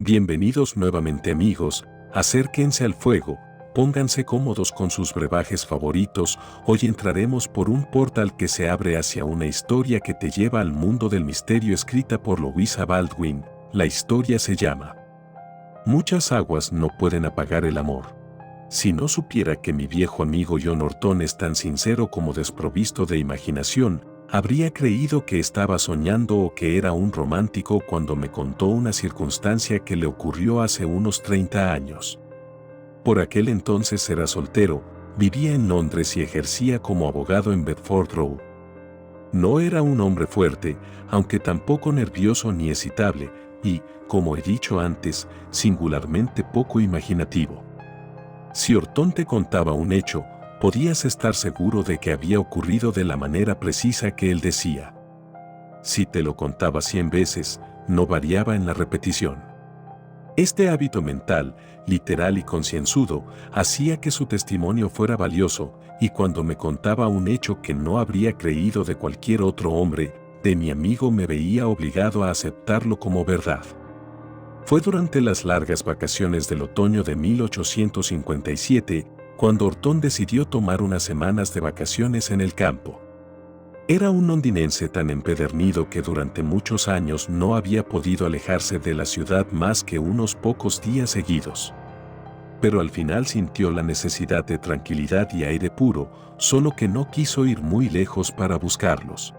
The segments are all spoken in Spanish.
Bienvenidos nuevamente amigos, acérquense al fuego, pónganse cómodos con sus brebajes favoritos, hoy entraremos por un portal que se abre hacia una historia que te lleva al mundo del misterio escrita por Louisa Baldwin. La historia se llama Muchas aguas no pueden apagar el amor. Si no supiera que mi viejo amigo John Orton es tan sincero como desprovisto de imaginación, habría creído que estaba soñando o que era un romántico cuando me contó una circunstancia que le ocurrió hace unos 30 años. Por aquel entonces era soltero, vivía en Londres y ejercía como abogado en Bedford Row. No era un hombre fuerte, aunque tampoco nervioso ni excitable, y, como he dicho antes, singularmente poco imaginativo. Si Orton te contaba un hecho, podías estar seguro de que había ocurrido de la manera precisa que él decía. Si te lo contaba 100 veces, no variaba en la repetición. Este hábito mental, literal y concienzudo, hacía que su testimonio fuera valioso, y cuando me contaba un hecho que no habría creído de cualquier otro hombre, de mi amigo me veía obligado a aceptarlo como verdad. Fue durante las largas vacaciones del otoño de 1857, cuando Orton decidió tomar unas semanas de vacaciones en el campo. Era un londinense tan empedernido que durante muchos años no había podido alejarse de la ciudad más que unos pocos días seguidos. Pero al final sintió la necesidad de tranquilidad y aire puro, solo que no quiso ir muy lejos para buscarlos.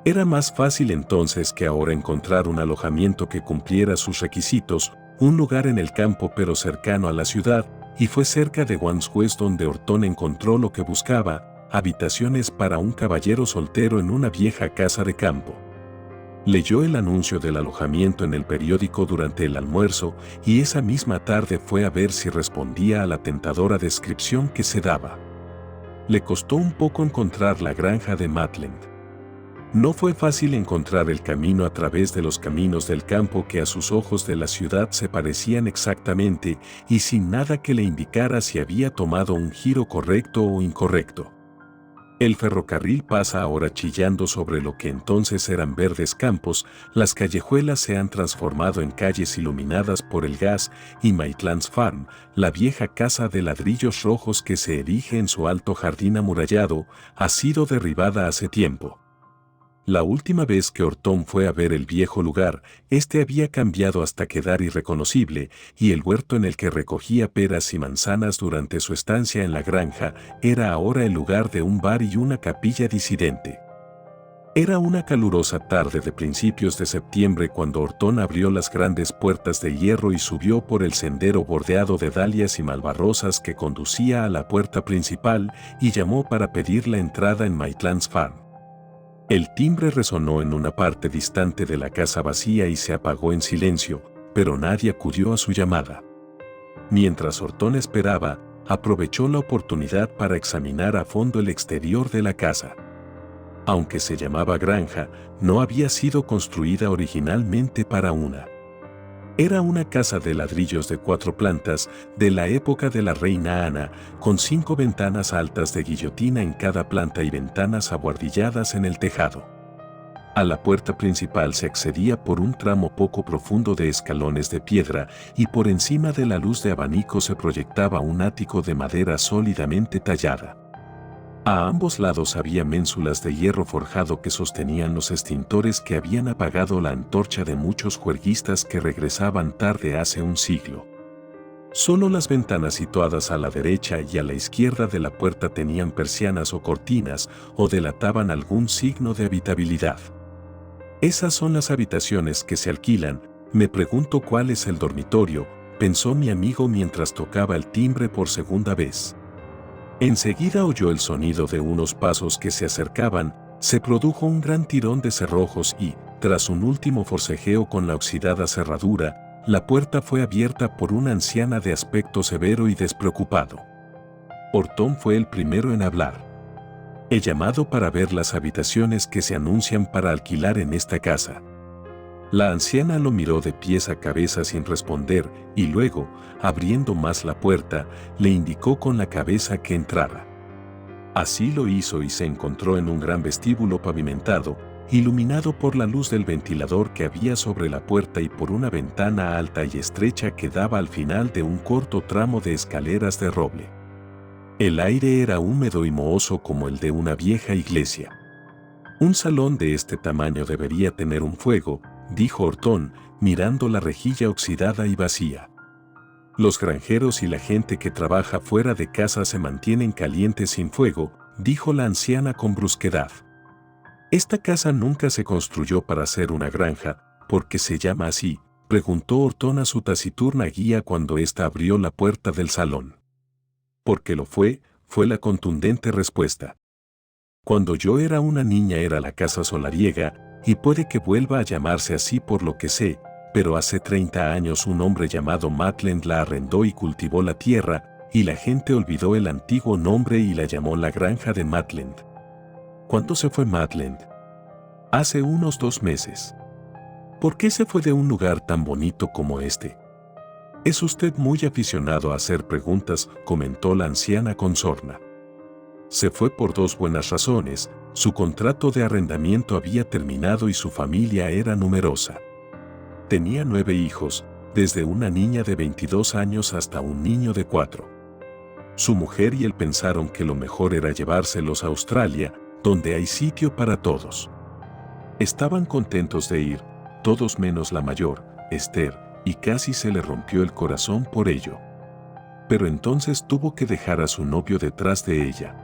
Era más fácil entonces que ahora encontrar un alojamiento que cumpliera sus requisitos, un lugar en el campo pero cercano a la ciudad, y fue cerca de Wandsworth donde Orton encontró lo que buscaba, habitaciones para un caballero soltero en una vieja casa de campo. Leyó el anuncio del alojamiento en el periódico durante el almuerzo y esa misma tarde fue a ver si respondía a la tentadora descripción que se daba. Le costó un poco encontrar la granja de Maitland. No fue fácil encontrar el camino a través de los caminos del campo que a sus ojos de la ciudad se parecían exactamente y sin nada que le indicara si había tomado un giro correcto o incorrecto. El ferrocarril pasa ahora chillando sobre lo que entonces eran verdes campos, las callejuelas se han transformado en calles iluminadas por el gas y Maitland's Farm, la vieja casa de ladrillos rojos que se erige en su alto jardín amurallado, ha sido derribada hace tiempo. La última vez que Orton fue a ver el viejo lugar, este había cambiado hasta quedar irreconocible, y el huerto en el que recogía peras y manzanas durante su estancia en la granja era ahora el lugar de un bar y una capilla disidente. Era una calurosa tarde de principios de septiembre cuando Orton abrió las grandes puertas de hierro y subió por el sendero bordeado de dalias y malvarrosas que conducía a la puerta principal y llamó para pedir la entrada en Maitland's Farm. El timbre resonó en una parte distante de la casa vacía y se apagó en silencio, pero nadie acudió a su llamada. Mientras Orton esperaba, aprovechó la oportunidad para examinar a fondo el exterior de la casa. Aunque se llamaba granja, no había sido construida originalmente para una. Era una casa de ladrillos de 4 plantas, de la época de la reina Ana, con 5 ventanas altas de guillotina en cada planta y ventanas abuhardilladas en el tejado. A la puerta principal se accedía por un tramo poco profundo de escalones de piedra y por encima de la luz de abanico se proyectaba un ático de madera sólidamente tallada. A ambos lados había ménsulas de hierro forjado que sostenían los extintores que habían apagado la antorcha de muchos juerguistas que regresaban tarde hace un siglo. Solo las ventanas situadas a la derecha y a la izquierda de la puerta tenían persianas o cortinas o delataban algún signo de habitabilidad. Esas son las habitaciones que se alquilan, me pregunto cuál es el dormitorio, pensó mi amigo mientras tocaba el timbre por segunda vez. Enseguida oyó el sonido de unos pasos que se acercaban, se produjo un gran tirón de cerrojos y, tras un último forcejeo con la oxidada cerradura, la puerta fue abierta por una anciana de aspecto severo y despreocupado. Orton fue el primero en hablar. He llamado para ver las habitaciones que se anuncian para alquilar en esta casa. La anciana lo miró de pies a cabeza sin responder y luego, abriendo más la puerta, le indicó con la cabeza que entrara. Así lo hizo y se encontró en un gran vestíbulo pavimentado, iluminado por la luz del ventilador que había sobre la puerta y por una ventana alta y estrecha que daba al final de un corto tramo de escaleras de roble. El aire era húmedo y mohoso como el de una vieja iglesia. Un salón de este tamaño debería tener un fuego, dijo Orton, mirando la rejilla oxidada y vacía. Los granjeros y la gente que trabaja fuera de casa se mantienen calientes sin fuego, dijo la anciana con brusquedad. ¿Esta casa nunca se construyó para ser una granja, porque se llama así?, preguntó Orton a su taciturna guía cuando ésta abrió la puerta del salón. Porque lo fue la contundente respuesta. Cuando yo era una niña era la casa solariega, y puede que vuelva a llamarse así por lo que sé, pero hace 30 años un hombre llamado Maitland la arrendó y cultivó la tierra, y la gente olvidó el antiguo nombre y la llamó la granja de Maitland. ¿Cuándo se fue Maitland? Hace unos 2 meses. ¿Por qué se fue de un lugar tan bonito como este? Es usted muy aficionado a hacer preguntas, comentó la anciana con sorna. Se fue por 2 buenas razones. Su contrato de arrendamiento había terminado y su familia era numerosa. Tenía 9 hijos, desde una niña de 22 años hasta un niño de 4. Su mujer y él pensaron que lo mejor era llevárselos a Australia, donde hay sitio para todos. Estaban contentos de ir, todos menos la mayor, Esther, y casi se le rompió el corazón por ello. Pero entonces tuvo que dejar a su novio detrás de ella.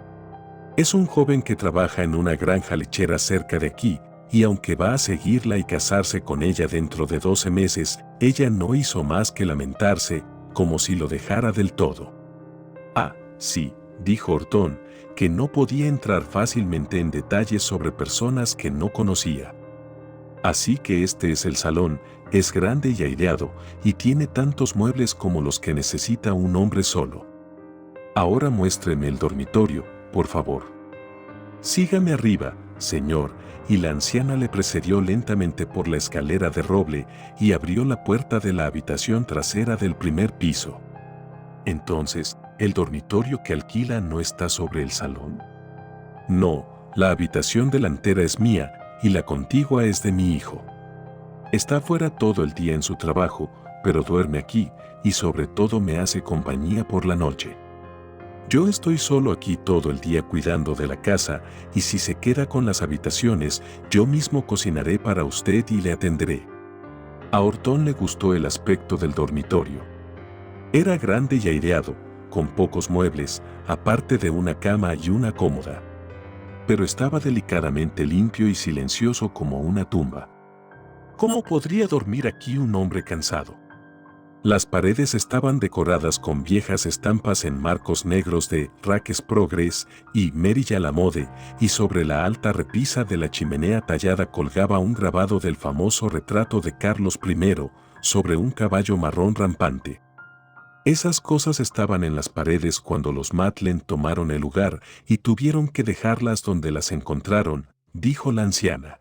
Es un joven que trabaja en una granja lechera cerca de aquí, y aunque va a seguirla y casarse con ella dentro de 12 meses, ella no hizo más que lamentarse, como si lo dejara del todo. Ah, sí, dijo Orton, que no podía entrar fácilmente en detalles sobre personas que no conocía. Así que este es el salón, es grande y aireado, y tiene tantos muebles como los que necesita un hombre solo. Ahora muéstreme el dormitorio, por favor. Sígame arriba, señor, y la anciana le precedió lentamente por la escalera de roble y abrió la puerta de la habitación trasera del primer piso. Entonces, ¿el dormitorio que alquila no está sobre el salón? No, la habitación delantera es mía y la contigua es de mi hijo. Está fuera todo el día en su trabajo, pero duerme aquí y sobre todo me hace compañía por la noche. Yo estoy solo aquí todo el día cuidando de la casa y si se queda con las habitaciones, yo mismo cocinaré para usted y le atenderé. A Orton le gustó el aspecto del dormitorio. Era grande y aireado, con pocos muebles, aparte de una cama y una cómoda. Pero estaba delicadamente limpio y silencioso como una tumba. ¿Cómo podría dormir aquí un hombre cansado? Las paredes estaban decoradas con viejas estampas en marcos negros de Raques Progress y Mary a la mode, y sobre la alta repisa de la chimenea tallada colgaba un grabado del famoso retrato de Carlos I, sobre un caballo marrón rampante. Esas cosas estaban en las paredes cuando los Maitland tomaron el lugar y tuvieron que dejarlas donde las encontraron, dijo la anciana.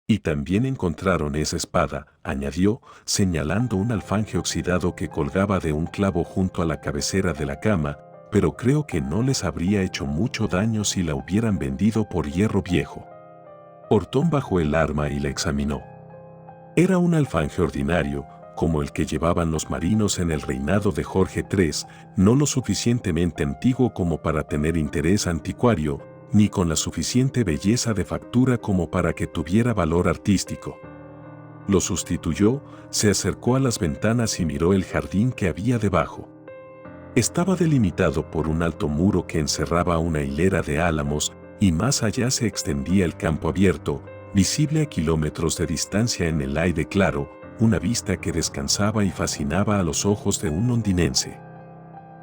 Y también encontraron esa espada, añadió, señalando un alfanje oxidado que colgaba de un clavo junto a la cabecera de la cama, pero creo que no les habría hecho mucho daño si la hubieran vendido por hierro viejo. Orton bajó el arma y la examinó. Era un alfanje ordinario, como el que llevaban los marinos en el reinado de Jorge III, no lo suficientemente antiguo como para tener interés anticuario, ni con la suficiente belleza de factura como para que tuviera valor artístico. Lo sustituyó, se acercó a las ventanas y miró el jardín que había debajo. Estaba delimitado por un alto muro que encerraba una hilera de álamos, y más allá se extendía el campo abierto, visible a kilómetros de distancia en el aire claro, una vista que descansaba y fascinaba a los ojos de un londinense.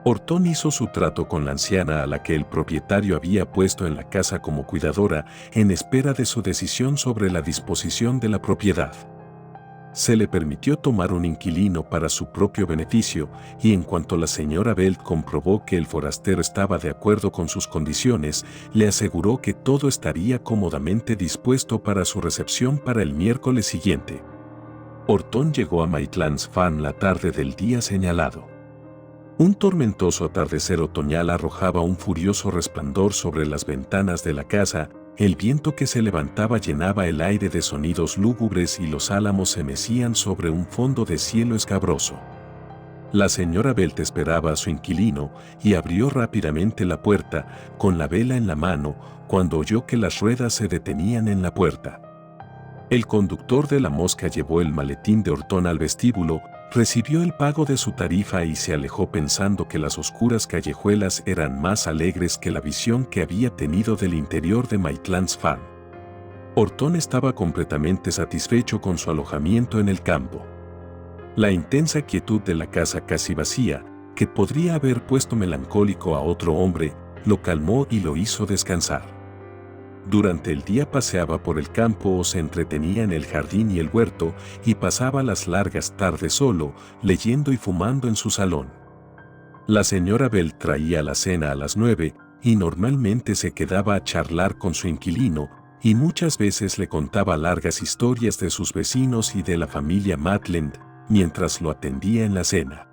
Orton hizo su trato con la anciana a la que el propietario había puesto en la casa como cuidadora, en espera de su decisión sobre la disposición de la propiedad. Se le permitió tomar un inquilino para su propio beneficio, y en cuanto la señora Belt comprobó que el forastero estaba de acuerdo con sus condiciones, le aseguró que todo estaría cómodamente dispuesto para su recepción para el miércoles siguiente. Orton llegó a Maitland's Farm la tarde del día señalado. Un tormentoso atardecer otoñal arrojaba un furioso resplandor sobre las ventanas de la casa, el viento que se levantaba llenaba el aire de sonidos lúgubres y los álamos se mecían sobre un fondo de cielo escabroso. La señora Belt esperaba a su inquilino y abrió rápidamente la puerta, con la vela en la mano, cuando oyó que las ruedas se detenían en la puerta. El conductor de la Mosca llevó el maletín de Orton al vestíbulo, recibió el pago de su tarifa y se alejó pensando que las oscuras callejuelas eran más alegres que la visión que había tenido del interior de Maitland's Farm. Orton estaba completamente satisfecho con su alojamiento en el campo. La intensa quietud de la casa casi vacía, que podría haber puesto melancólico a otro hombre, lo calmó y lo hizo descansar. Durante el día paseaba por el campo o se entretenía en el jardín y el huerto, y pasaba las largas tardes solo, leyendo y fumando en su salón. La señora Bell traía la cena a las 9, y normalmente se quedaba a charlar con su inquilino, y muchas veces le contaba largas historias de sus vecinos y de la familia Maitland, mientras lo atendía en la cena.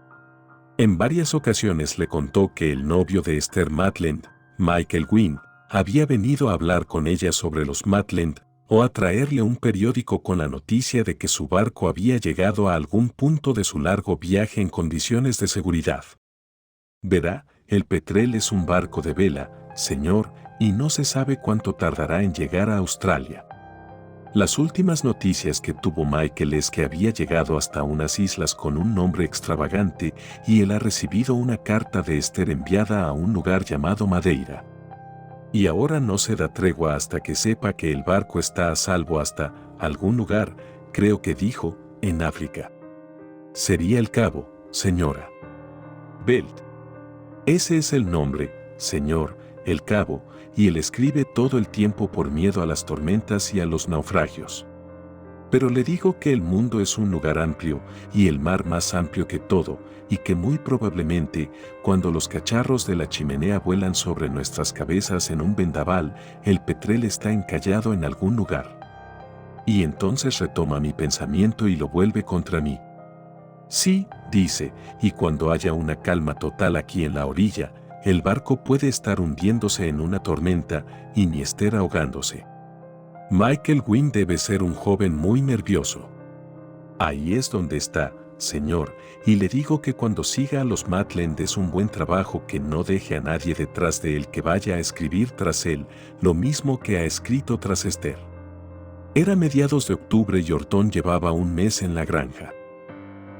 En varias ocasiones le contó que el novio de Esther Maitland, Michael Gwynne, había venido a hablar con ella sobre los Maitland o a traerle un periódico con la noticia de que su barco había llegado a algún punto de su largo viaje en condiciones de seguridad. Verá, el Petrel es un barco de vela, señor, y no se sabe cuánto tardará en llegar a Australia. Las últimas noticias que tuvo Michael es que había llegado hasta unas islas con un nombre extravagante y él ha recibido una carta de Esther enviada a un lugar llamado Madeira. Y ahora no se da tregua hasta que sepa que el barco está a salvo hasta algún lugar, creo que dijo, en África. Sería el Cabo, señora Belt. Ese es el nombre, señor, el Cabo, y él escribe todo el tiempo por miedo a las tormentas y a los naufragios. Pero le digo que el mundo es un lugar amplio, y el mar más amplio que todo, y que muy probablemente, cuando los cacharros de la chimenea vuelan sobre nuestras cabezas en un vendaval, el Petrel está encallado en algún lugar. Y entonces retoma mi pensamiento y lo vuelve contra mí. Sí, dice, y cuando haya una calma total aquí en la orilla, el barco puede estar hundiéndose en una tormenta y ni Esther ahogándose. Michael Gwynne debe ser un joven muy nervioso. Ahí es donde está, señor, y le digo que cuando siga a los Maitland es un buen trabajo que no deje a nadie detrás de él que vaya a escribir tras él, lo mismo que ha escrito tras Esther. Era mediados de octubre y Orton llevaba un mes en la granja.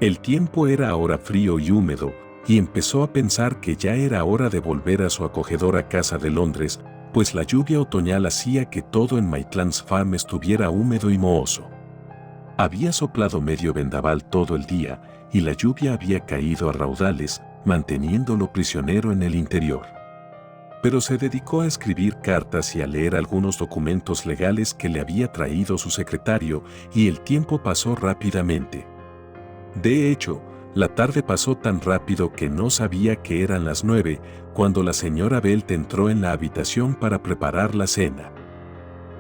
El tiempo era ahora frío y húmedo, y empezó a pensar que ya era hora de volver a su acogedora casa de Londres, pues la lluvia otoñal hacía que todo en Maitland's Farm estuviera húmedo y mohoso. Había soplado medio vendaval todo el día, y la lluvia había caído a raudales, manteniéndolo prisionero en el interior. Pero se dedicó a escribir cartas y a leer algunos documentos legales que le había traído su secretario, y el tiempo pasó rápidamente. De hecho, la tarde pasó tan rápido que no sabía que eran las 9, cuando la señora Belt entró en la habitación para preparar la cena.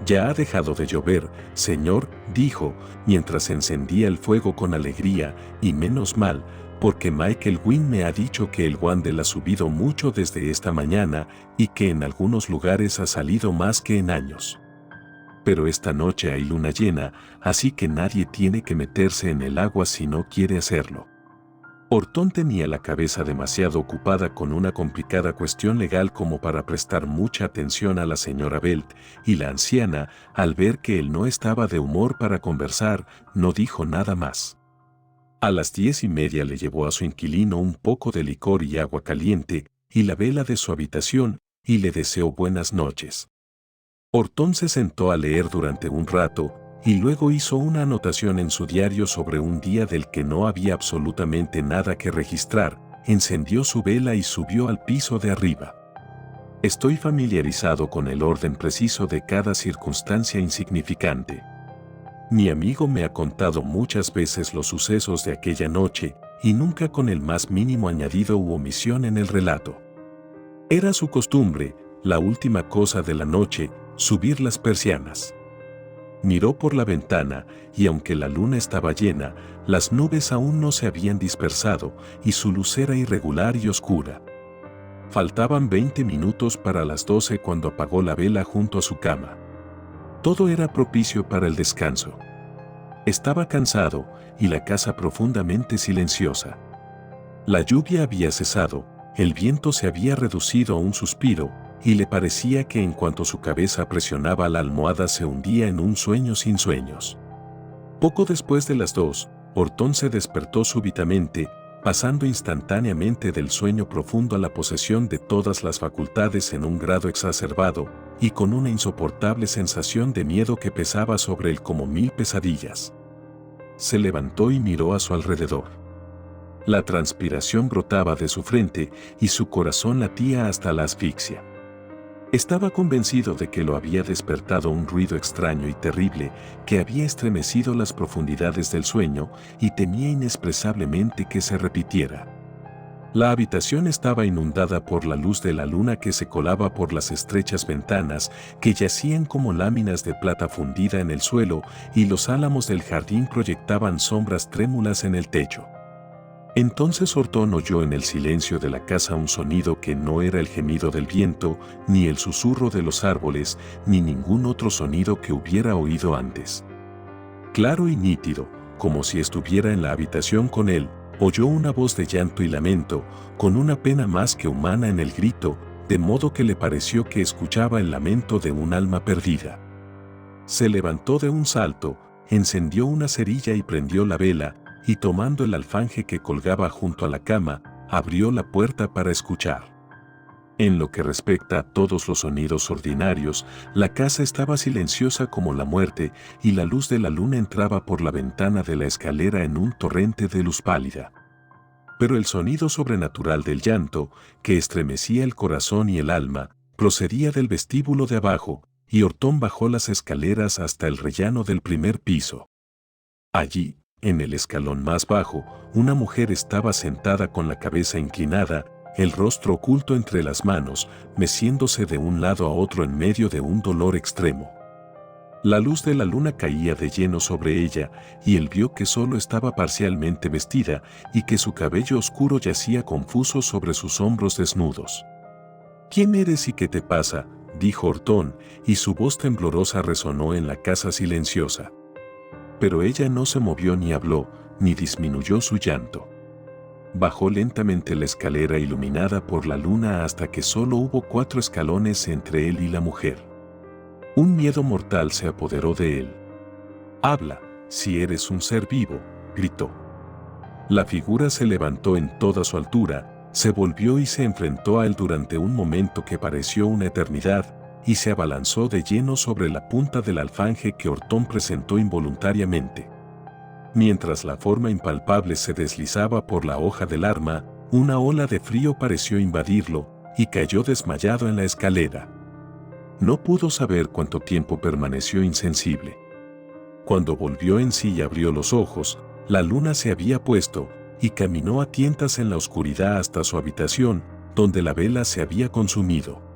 Ya ha dejado de llover, señor, dijo, mientras encendía el fuego con alegría, y menos mal, porque Michael Gwynne me ha dicho que el Wandel ha subido mucho desde esta mañana y que en algunos lugares ha salido más que en años. Pero esta noche hay luna llena, así que nadie tiene que meterse en el agua si no quiere hacerlo. Orton tenía la cabeza demasiado ocupada con una complicada cuestión legal como para prestar mucha atención a la señora Belt, y la anciana, al ver que él no estaba de humor para conversar, no dijo nada más. A las 10:30 le llevó a su inquilino un poco de licor y agua caliente, y la vela de su habitación, y le deseó buenas noches. Orton se sentó a leer durante un rato, y luego hizo una anotación en su diario sobre un día del que no había absolutamente nada que registrar, encendió su vela y subió al piso de arriba. Estoy familiarizado con el orden preciso de cada circunstancia insignificante. Mi amigo me ha contado muchas veces los sucesos de aquella noche, y nunca con el más mínimo añadido u omisión en el relato. Era su costumbre, la última cosa de la noche, subir las persianas. Miró por la ventana, y aunque la luna estaba llena, las nubes aún no se habían dispersado, y su luz era irregular y oscura. Faltaban 20 minutos para las 12 cuando apagó la vela junto a su cama. Todo era propicio para el descanso. Estaba cansado y la casa profundamente silenciosa. La lluvia había cesado, el viento se había reducido a un suspiro, y le parecía que en cuanto su cabeza presionaba la almohada se hundía en un sueño sin sueños. Poco después de las 2, Orton se despertó súbitamente, pasando instantáneamente del sueño profundo a la posesión de todas las facultades en un grado exacerbado, y con una insoportable sensación de miedo que pesaba sobre él como 1000 pesadillas. Se levantó y miró a su alrededor. La transpiración brotaba de su frente y su corazón latía hasta la asfixia. Estaba convencido de que lo había despertado un ruido extraño y terrible que había estremecido las profundidades del sueño y temía inexpresablemente que se repitiera. La habitación estaba inundada por la luz de la luna que se colaba por las estrechas ventanas que yacían como láminas de plata fundida en el suelo y los álamos del jardín proyectaban sombras trémulas en el techo. Entonces Orton oyó en el silencio de la casa un sonido que no era el gemido del viento, ni el susurro de los árboles, ni ningún otro sonido que hubiera oído antes. Claro y nítido, como si estuviera en la habitación con él, oyó una voz de llanto y lamento, con una pena más que humana en el grito, de modo que le pareció que escuchaba el lamento de un alma perdida. Se levantó de un salto, encendió una cerilla y prendió la vela, y tomando el alfanje que colgaba junto a la cama, abrió la puerta para escuchar. En lo que respecta a todos los sonidos ordinarios, la casa estaba silenciosa como la muerte y la luz de la luna entraba por la ventana de la escalera en un torrente de luz pálida. Pero el sonido sobrenatural del llanto, que estremecía el corazón y el alma, procedía del vestíbulo de abajo, y Orton bajó las escaleras hasta el rellano del primer piso. Allí, en el escalón más bajo, una mujer estaba sentada con la cabeza inclinada, el rostro oculto entre las manos, meciéndose de un lado a otro en medio de un dolor extremo. La luz de la luna caía de lleno sobre ella, y él vio que solo estaba parcialmente vestida y que su cabello oscuro yacía confuso sobre sus hombros desnudos. «¿Quién eres y qué te pasa?», dijo Orton, y su voz temblorosa resonó en la casa silenciosa. Pero ella no se movió ni habló, ni disminuyó su llanto. Bajó lentamente la escalera iluminada por la luna hasta que solo hubo 4 escalones entre él y la mujer. Un miedo mortal se apoderó de él. «Habla, si eres un ser vivo», gritó. La figura se levantó en toda su altura, se volvió y se enfrentó a él durante un momento que pareció una eternidad, y se abalanzó de lleno sobre la punta del alfanje que Orton presentó involuntariamente. Mientras la forma impalpable se deslizaba por la hoja del arma, una ola de frío pareció invadirlo, y cayó desmayado en la escalera. No pudo saber cuánto tiempo permaneció insensible. Cuando volvió en sí y abrió los ojos, la luna se había puesto, y caminó a tientas en la oscuridad hasta su habitación, donde la vela se había consumido.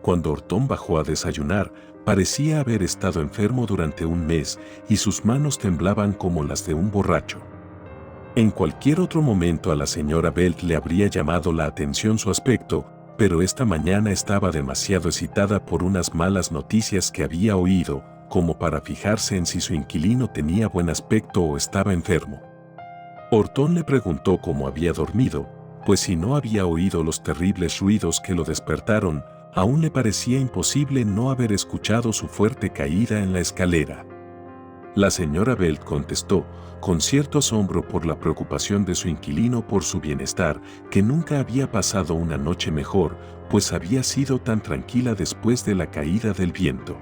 Cuando Orton bajó a desayunar, parecía haber estado enfermo durante un mes y sus manos temblaban como las de un borracho. En cualquier otro momento a la señora Belt le habría llamado la atención su aspecto, pero esta mañana estaba demasiado excitada por unas malas noticias que había oído, como para fijarse en si su inquilino tenía buen aspecto o estaba enfermo. Orton le preguntó cómo había dormido, pues si no había oído los terribles ruidos que lo despertaron, aún le parecía imposible no haber escuchado su fuerte caída en la escalera. La señora Belt contestó, con cierto asombro por la preocupación de su inquilino por su bienestar, que nunca había pasado una noche mejor, pues había sido tan tranquila después de la caída del viento.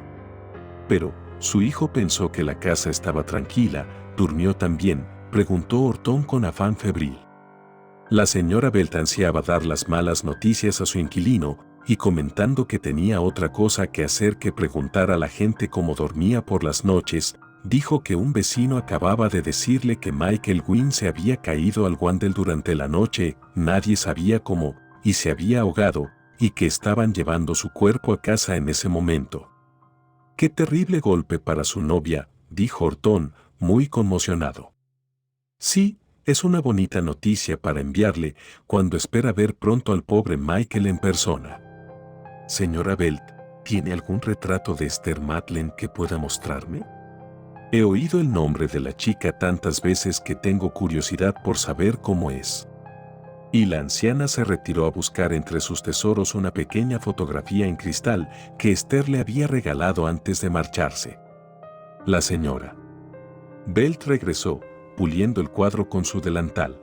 Pero, su hijo pensó que la casa estaba tranquila, ¿durmió también?, preguntó Orton con afán febril. La señora Belt ansiaba dar las malas noticias a su inquilino, y comentando que tenía otra cosa que hacer que preguntar a la gente cómo dormía por las noches, dijo que un vecino acababa de decirle que Michael Wynne se había caído al Wandel durante la noche, nadie sabía cómo, y se había ahogado, y que estaban llevando su cuerpo a casa en ese momento. «Qué terrible golpe para su novia», dijo Orton, muy conmocionado. «Sí, es una bonita noticia para enviarle cuando espera ver pronto al pobre Michael en persona». «Señora Belt, ¿Tiene algún retrato de Esther Madeleine que pueda mostrarme? He oído el nombre de la chica tantas veces que tengo curiosidad por saber cómo es. Y la anciana se retiró a buscar entre sus tesoros una pequeña fotografía en cristal que Esther le había regalado antes de marcharse. La señora Belt regresó, puliendo el cuadro con su delantal.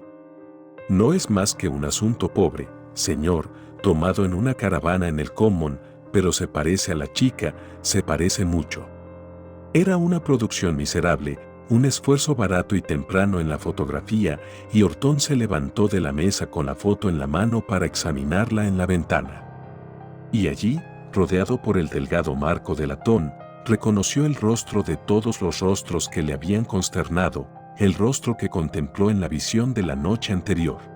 No es más que un asunto pobre, señor, tomado en una caravana en el Common, pero se parece a la chica, se parece mucho. Era una producción miserable, un esfuerzo barato y temprano en la fotografía, y Orton se levantó de la mesa con la foto en la mano para examinarla en la ventana. Y allí, rodeado por el delgado marco de latón, reconoció el rostro de todos los rostros que le habían consternado, el rostro que contempló en la visión de la noche anterior.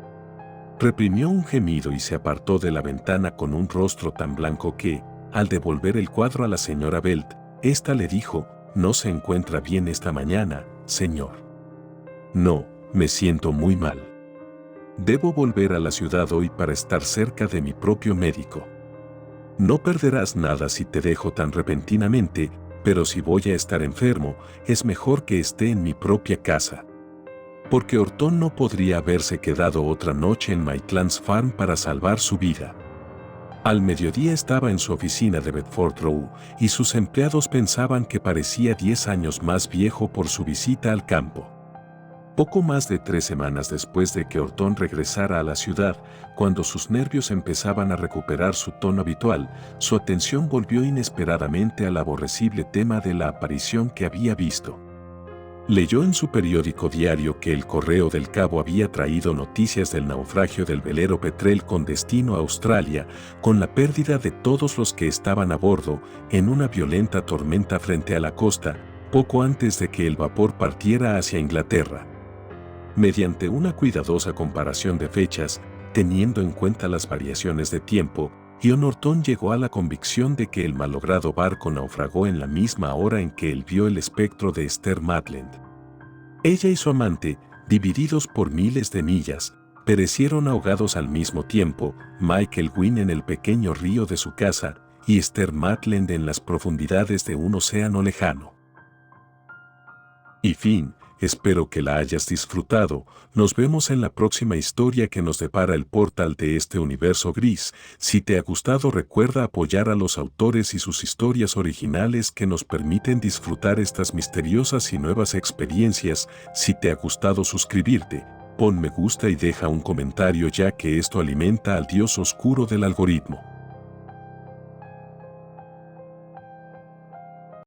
Reprimió un gemido y se apartó de la ventana con un rostro tan blanco que, al devolver el cuadro a la señora Belt, ésta le dijo: «No se encuentra bien esta mañana, señor». «No, me siento muy mal. Debo volver a la ciudad hoy para estar cerca de mi propio médico». «No perderás nada si te dejo tan repentinamente, pero si voy a estar enfermo, es mejor que esté en mi propia casa». Porque Orton no podría haberse quedado otra noche en Maitland's Farm para salvar su vida. Al mediodía estaba en su oficina de Bedford Row y sus empleados pensaban que parecía 10 años más viejo por su visita al campo. Poco más de 3 semanas después de que Orton regresara a la ciudad, cuando sus nervios empezaban a recuperar su tono habitual, su atención volvió inesperadamente al aborrecible tema de la aparición que había visto. Leyó en su periódico diario que el Correo del Cabo había traído noticias del naufragio del velero Petrel con destino a Australia, con la pérdida de todos los que estaban a bordo en una violenta tormenta frente a la costa, poco antes de que el vapor partiera hacia Inglaterra. Mediante una cuidadosa comparación de fechas, teniendo en cuenta las variaciones de tiempo, John Orton llegó a la convicción de que el malogrado barco naufragó en la misma hora en que él vio el espectro de Esther Madeleine. Ella y su amante, divididos por miles de millas, perecieron ahogados al mismo tiempo, Michael Gwyn en el pequeño río de su casa y Esther Madeleine en las profundidades de un océano lejano. Y fin. Espero que la hayas disfrutado. Nos vemos en la próxima historia que nos depara el portal de este universo gris. Si te ha gustado, recuerda apoyar a los autores y sus historias originales que nos permiten disfrutar estas misteriosas y nuevas experiencias. Si te ha gustado, suscribirte, pon me gusta y deja un comentario, ya que esto alimenta al dios oscuro del algoritmo.